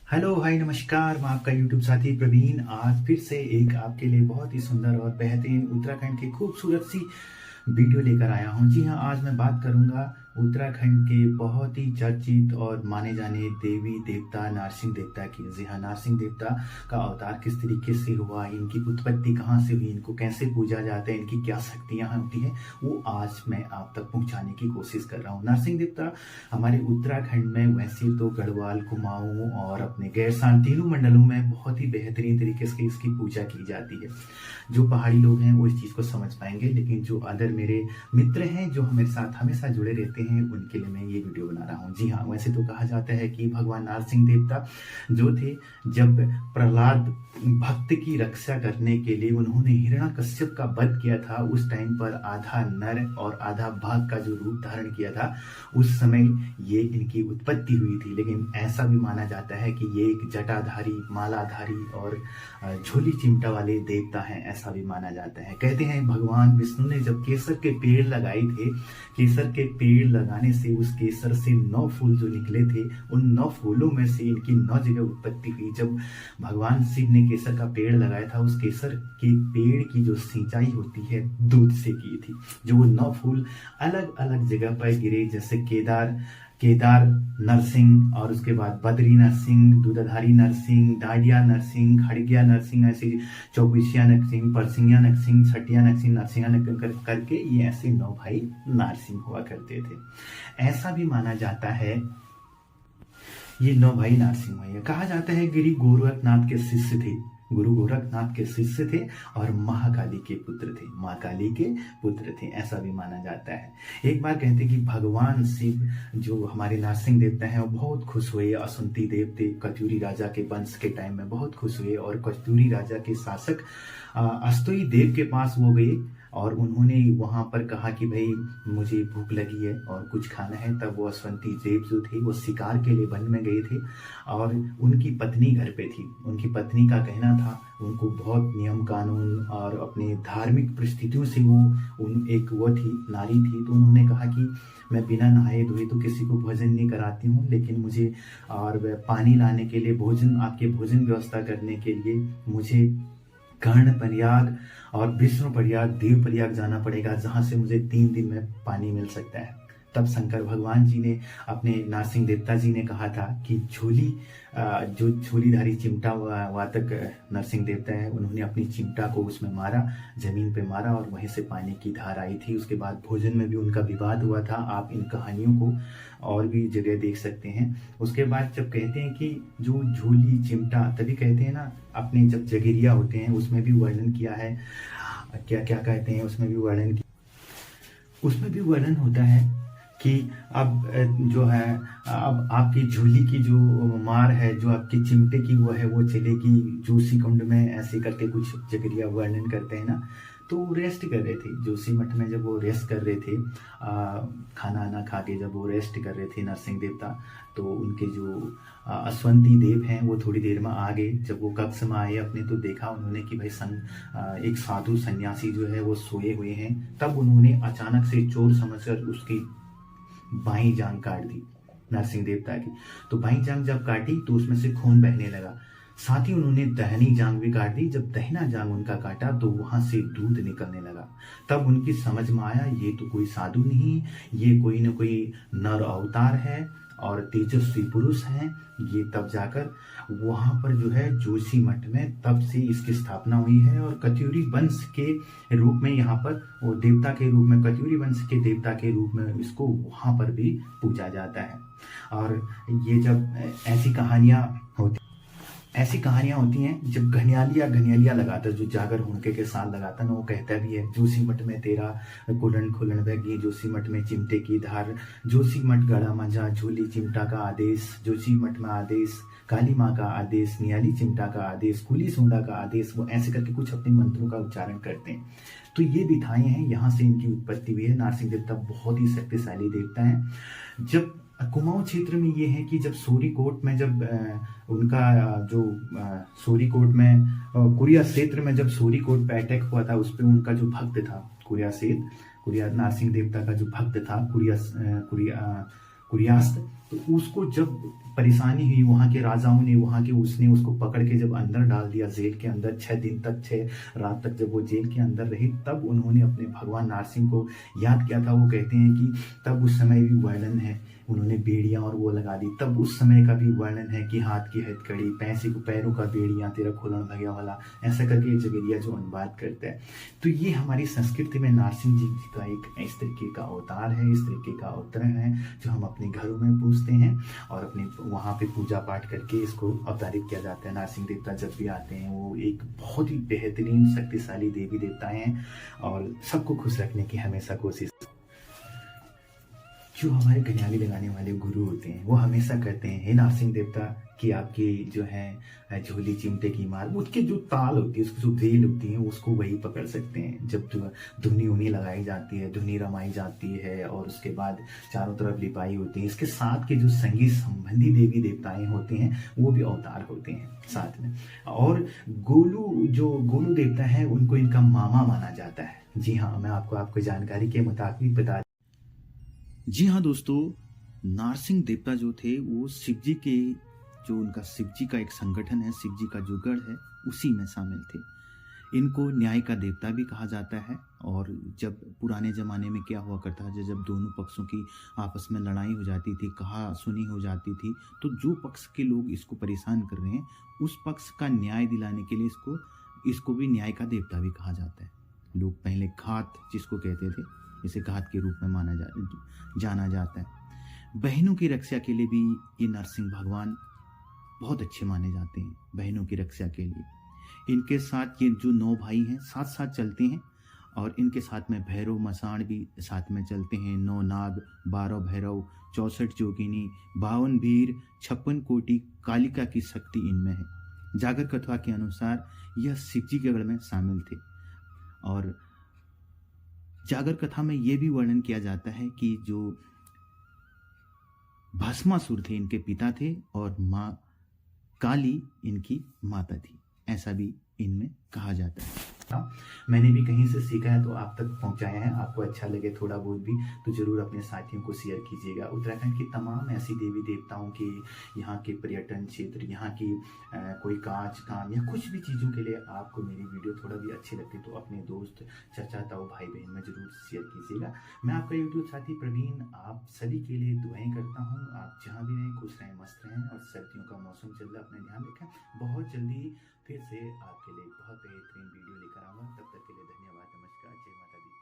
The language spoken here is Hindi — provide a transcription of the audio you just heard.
हेलो, हाय, नमस्कार। मैं आपका यूट्यूब साथी प्रवीण आज फिर से एक आपके लिए बहुत ही सुंदर और बेहतरीन उत्तराखंड की खूबसूरत सी वीडियो लेकर आया हूँ। जी हाँ, आज मैं बात करूँगा उत्तराखंड के बहुत ही चर्चित और माने जाने देवी देवता नरसिंह देवता की। जी हाँ, नरसिंह देवता का अवतार किस तरीके से हुआ, इनकी उत्पत्ति कहाँ से हुई, इनको कैसे पूजा जाता है, इनकी क्या शक्तियाँ होती हैं, वो आज मैं आप तक पहुँचाने की कोशिश कर रहा हूँ। नरसिंह देवता हमारे उत्तराखंड में वैसे तो गढ़वाल, कुमाऊं और अपने गैरसान तीनों मंडलों में बहुत ही बेहतरीन तरीके से इसकी पूजा की जाती है। जो पहाड़ी लोग हैं वो इस चीज़ को समझ पाएंगे, लेकिन जो अदर मेरे मित्र हैं जो मेरे साथ हमेशा जुड़े रहते हैं उनके लिए मैं ये वीडियो बना रहा हूँ। जी हाँ, वैसे तो कहा जाता है कि भगवान नरसिंह देवता जो थे, जब प्रहलाद भक्त की रक्षा करने के लिए उन्होंने हिरण्यकश्यप का वध किया था, उस टाइम पर आधा नर और आधा बाघ का जो रूप धारण किया था, उस समय ये इनकी उत्पत्ति हुई थी। लेकिन ऐसा भी माना जाता है कि ये एक जटाधारी, मालाधारी और झोली चिमटा वाले देवता हैं, ऐसा भी माना जाता है। कहते हैं भगवान विष्णु ने जब केसर के पेड़ लगाए थे, केसर के पेड़ लगाने से उस केसर से 9 फूल जो निकले थे, उन 9 फूलों में से इनकी 9 जगह उत्पत्ति हुई। जब भगवान शिव ने केसर का पेड़ लगाया था, उस केसर के पेड़ की जो सिंचाई होती है दूध से की थी। जो वो 9 फूल अलग अलग जगह पर गिरे, जैसे केदार नरसिंह, और उसके बाद बद्री नरसिंह, दूधाधारी नरसिंह, डाडिया नरसिंह, खड़गिया नरसिंह, ऐसे चौबीसिया नरसिंह, परसिंगिया नरसिंह, छटिया नरसिंह, नरसिंहा करके ये ऐसे 9 भाई नरसिंह हुआ करते थे। ऐसा भी माना जाता है ये 9 भाई नरसिंह हुए। कहा जाता है गिरि गोरखनाथ के शिष्य थे, गुरु गोरखनाथ के शिष्य थे और महाकाली के पुत्र थे, माँ काली के पुत्र थे, ऐसा भी माना जाता है। एक बार कहते कि भगवान शिव जो हमारे नरसिंह देवता हैं वो बहुत खुश हुए। असुंती देव थे, कत्यूरी राजा के वंश के टाइम में बहुत खुश हुए और कत्यूरी राजा के शासक अस्तोई देव के पास वो गए और उन्होंने वहां पर कहा कि भाई मुझे भूख लगी है और कुछ खाना है। तब वो असवंती देव जो थे वो शिकार के लिए वन में गए थे और उनकी पत्नी घर पे थी। उनकी पत्नी का कहना था, उनको बहुत नियम कानून और अपने धार्मिक परिस्थितियों से वो थी, नारी थी। तो उन्होंने कहा कि मैं बिना नहाए धोए तो किसी को भोजन नहीं कराती हूँ, लेकिन मुझे और पानी लाने के लिए, भोजन आपके भोजन व्यवस्था करने के लिए मुझे कर्ण प्रयाग और विष्णु प्रयाग, देव प्रयाग जाना पड़ेगा, जहां से मुझे 3 दिन में पानी मिल सकता है। तब शंकर भगवान जी ने, अपने नरसिंह देवता जी ने कहा था कि जो झोलीधारी चिमटा वातक नरसिंह देवता है, उन्होंने अपनी चिमटा को उसमें मारा, जमीन पे मारा और वहीं से पानी की धार आई थी। उसके बाद भोजन में भी उनका विवाद हुआ था। आप इन कहानियों को और भी जगह देख सकते हैं। उसके बाद जब कहते हैं कि जो झोली चिमटा, तभी कहते हैं ना, अपने जब जगेरिया होते हैं उसमें भी वर्णन किया है, क्या क्या कहते हैं उसमें भी वर्णन होता है कि अब जो है, अब आपकी झोली की जो मार है, जो आपकी चिमटे की वो है, वो चलेगी जोशी कुंड में, ऐसे करके कुछ जगरिया वर्णन करते हैं ना। तो वो रेस्ट कर रहे थे जोशी मठ में, जब वो रेस्ट कर रहे थे, खाना आना खा के जब वो रेस्ट कर रहे थे नरसिंह देवता, तो उनके जो असवंती देव हैं वो थोड़ी देर में आ गए। जब वो कक्ष में आए अपने, तो देखा उन्होंने कि भाई एक साधु सन्यासी जो है वो सोए हुए हैं। तब उन्होंने अचानक से चोर समझकर उसकी बाईं जांग काट दी नरसिंह देवता की। तो बाईं जांग जब काटी तो उसमें से खून बहने लगा। साथ ही उन्होंने दाहिनी जांग भी काट दी। जब दाहिना जांग उनका काटा तो वहां से दूध निकलने लगा। तब उनकी समझ में आया ये तो कोई साधु नहीं, ये कोई न कोई नर अवतार है और तेजस्वी पुरुष हैं ये। तब जाकर वहां पर जो है जोशी मठ में, तब से इसकी स्थापना हुई है और कत्यूरी वंश के रूप में, यहाँ पर वो देवता के रूप में, कत्यूरी वंश के देवता के रूप में इसको वहां पर भी पूजा जाता है। और ये जब ऐसी कहानियां होती हैं, जब घनियालिया लगाता है, जो जागर हुणके के साथ लगाता ना, वो कहता भी है जोशी मठ में तेरा कुलन खुलन बगी, जोशी मठ में चिमटे की धार, जोशी मठ गड़ा मजा, झोली चिमटा का आदेश, जोशी मठ में आदेश, काली माँ का आदेश, नियाली चिमटा का आदेश, कुली सोंडा का आदेश। वो ऐसे करके कुछ अपने मंत्रों का उच्चारण करते हैं। तो ये विधाएं हैं, यहाँ से इनकी उत्पत्ति हुई है। नरसिंह देवता बहुत ही शक्तिशाली देवता है। जब कुमाऊं क्षेत्र में ये है कि जब सोरीकोट में, जब उनका जो सोरीकोट में, कुरिया क्षेत्र में जब सोरीकोट पे अटैक हुआ था, उस पर उनका जो कुरिया नरसिंह देवता का जो भक्त था, कुर्यास्त। तो उसको जब परेशानी हुई, वहाँ के राजाओं ने, वहाँ के उसने उसको पकड़ के जब अंदर डाल दिया जेल के अंदर, 6 दिन तक, 6 रात तक जब वो जेल के अंदर रही, तब उन्होंने अपने भगवान नारसिंह को याद किया था। वो कहते हैं कि तब उस समय भी वर्णन है, उन्होंने बेड़ियां और वो लगा दी, तब उस समय का भी वर्णन है कि हाथ की हथकड़ी, पैसे को पैरों का बेड़ियां, तेरा खोलन भगया वाला, ऐसा करके जगेरिया जो अनुवाद करता है। तो ये हमारी संस्कृति में नारसिंह जी का एक इस तरीके का अवतार है, इस तरीके का अवतरण है, जो हम अपने घरों में पूजते हैं और अपने वहाँ पे पूजा पाठ करके इसको अवतारित किया जाता है। नारसिंह देवता जब भी आते हैं, वो एक बहुत ही बेहतरीन शक्तिशाली देवी देवता हैं और सबको खुश रखने की हमेशा कोशिश। जो हमारे गनियाली लगाने वाले गुरु होते हैं, वो हमेशा कहते हैं, हे नारसिंह देवता, कि आपकी जो है झोली चिमटे की मार, उसके जो ताल होती है, उसकी जो वेल होती है, उसको वही पकड़ सकते हैं। जब धुनी उनी लगाई जाती है, धुनी रमाई जाती है और उसके बाद चारों तरफ लिपाई होती है, इसके साथ के जो संगीत संबंधी देवी देवताएं होते हैं, वो भी अवतार होते हैं साथ में। और गोलू देवता है, उनको इनका मामा माना जाता है। जी हाँ, मैं आपको जानकारी के मुताबिक बता। जी हाँ दोस्तों, नारसिंह देवता जो थे वो शिव जी के, जो उनका शिव जी का एक संगठन है, शिव जी का जो गढ़ है, उसी में शामिल थे। इनको न्याय का देवता भी कहा जाता है। और जब पुराने ज़माने में क्या हुआ करता है, जब दोनों पक्षों की आपस में लड़ाई हो जाती थी, कहा सुनी हो जाती थी, तो जो पक्ष के लोग इसको परेशान कर रहे हैं, उस पक्ष का न्याय दिलाने के लिए इसको भी न्याय का देवता भी कहा जाता है। लोग पहले घात जिसको कहते थे, इसे घात के रूप में जाना जाता है। बहनों की रक्षा के लिए भी ये नरसिंह भगवान बहुत अच्छे माने जाते हैं। बहनों की रक्षा के लिए इनके साथ ये जो 9 भाई हैं साथ साथ चलते हैं, और इनके साथ में भैरव मसाण भी साथ में चलते हैं। 9 नाग, 12 भैरव, 64 जोगिनी, 52 वीर, 56 कोटि कालिका की शक्ति इनमें है। जागर कथा के अनुसार यह शिव जी के गढ़ में शामिल थे। और जागर कथा में यह भी वर्णन किया जाता है कि जो भस्मासुर थे इनके पिता थे और माँ काली इनकी माता थी, ऐसा भी इनमें कहा जाता है। मैंने भी कहीं से सीखा है तो आप तक पहुंचाया है। आपको अच्छा लगे थोड़ा बहुत भी तो जरूर अपने साथियों को शेयर कीजिएगा। उत्तराखंड की तमाम ऐसी देवी देवताओं के, यहाँ के पर्यटन क्षेत्र, यहाँ की कोई काज काम या कुछ भी चीज़ों के लिए आपको मेरी वीडियो थोड़ा भी अच्छी लगती तो अपने दोस्त, चाचा, ताऊ, भाई बहन में जरूर शेयर कीजिएगा। मैं आपका यूट्यूब साथी प्रवीण आप सभी के लिए दुआएं करता हूँ। आप जहाँ भी रहें खुश रहें, मस्त रहें, और सर्दियों का मौसम चल रहा है, अपना ध्यान रखें। बहुत जल्दी फिर से आपके लिए बहुत बेहतरीन वीडियो लेकर आऊँगा। तब तक के लिए धन्यवाद, नमस्कार, जय माता दी।